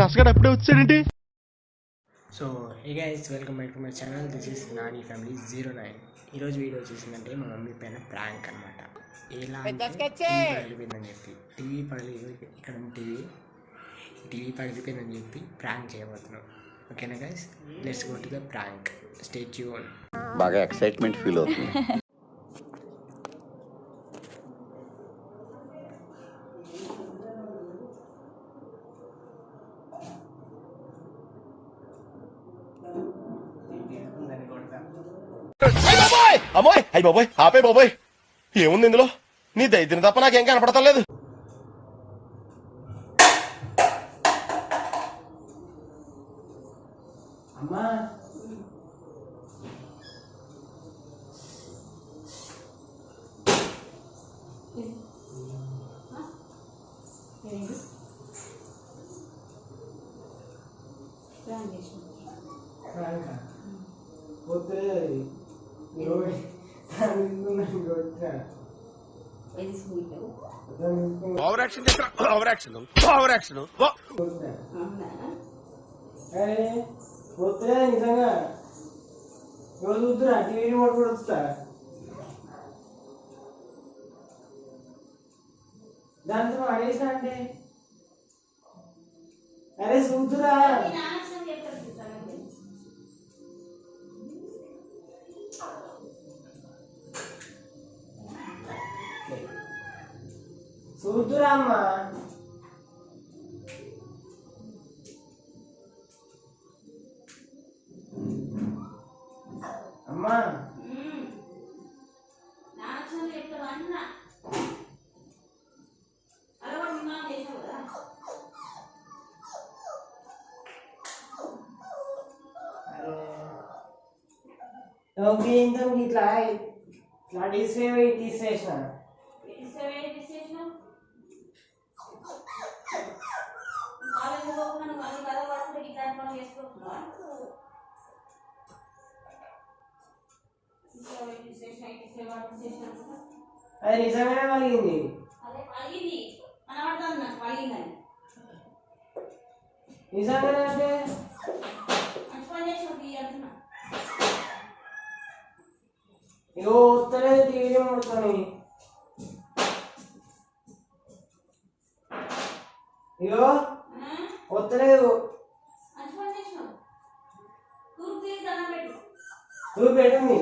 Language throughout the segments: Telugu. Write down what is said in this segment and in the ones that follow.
నష్టగాడు అప్పుడే వచ్చాడండి. So hey guys, welcome back to my channel. This is Nani family 09. ఈరోజు వీడియో వచ్చేసిందంటే మా మమ్మీ పైన ప్రాంక్ అనమాట. ఎలా పగిలిపోయిందని చెప్పి టీవీ ఇక్కడ టీవీ పగిలిపోయిందని చెప్పి ప్రాంక్ చేయబోతున్నాం. ఓకేనా guys, let's go to the prank. Stay tune. బాగా ఎక్సైట్మెంట్ ఫీల్ అవుతుంది. అమ్మోయ్ అయ్యి బాబోయ్, ఆపే బాబోయ్, ఏముంది ఇందులో? నీ దైద్యం తప్ప నాకేం కనపడతలేదు. అమ్మా ఓవర్ యాక్షన్. పోతే నిజంగా రోజు చూద్దురా, టీవీ రిమోట్ కూడా వస్తా దాంతో అడేసా అంటే అరే చూద్దురా. చూద్దురా అమ్మా. అమ్మా ఇంత ఇట్లా ఇట్లా తీసేసిన అది నిజంగానే పలిగింది. నిజంగానే అంటే ఇగో వస్తలేదు టీవీ ముడుకొని. ఇగో వస్తలేదు. తూర్పు పెట్టింది.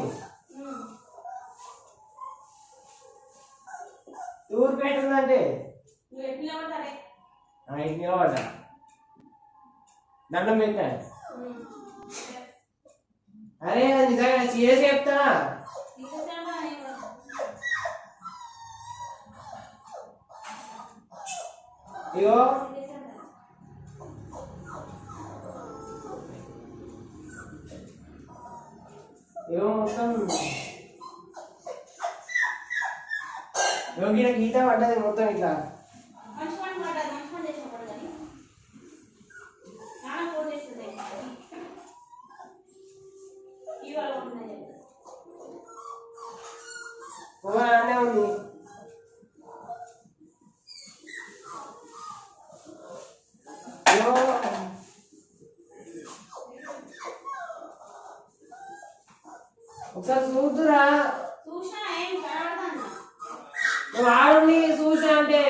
తూర్పు పెట్టిందంటే నిలబడ్డా దండం పెట్టా. అరే నిజంగా సీరియస్ చెప్తా. ఇగో ఇగో మొత్తం గీత పడ్డది మొత్తం ఇట్లా. అనే ఉంది. ఒకసారి చూద్దురా. నువ్వు ఆడుని చూసా అంటే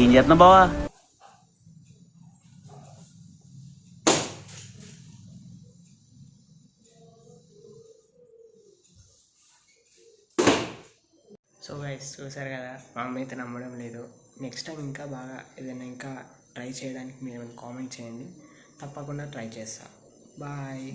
ఏం చేస్తున్నా బావా? సో గైస్, చూసారు కదా, మా అమ్మ అయితే నమ్మడం లేదు. నెక్స్ట్ టైం ఇంకా బాగా ఏదైనా ఇంకా ట్రై చేయడానికి మీరు ఏమైనా కామెంట్ చేయండి, తప్పకుండా ట్రై చేస్తా. బాయ్.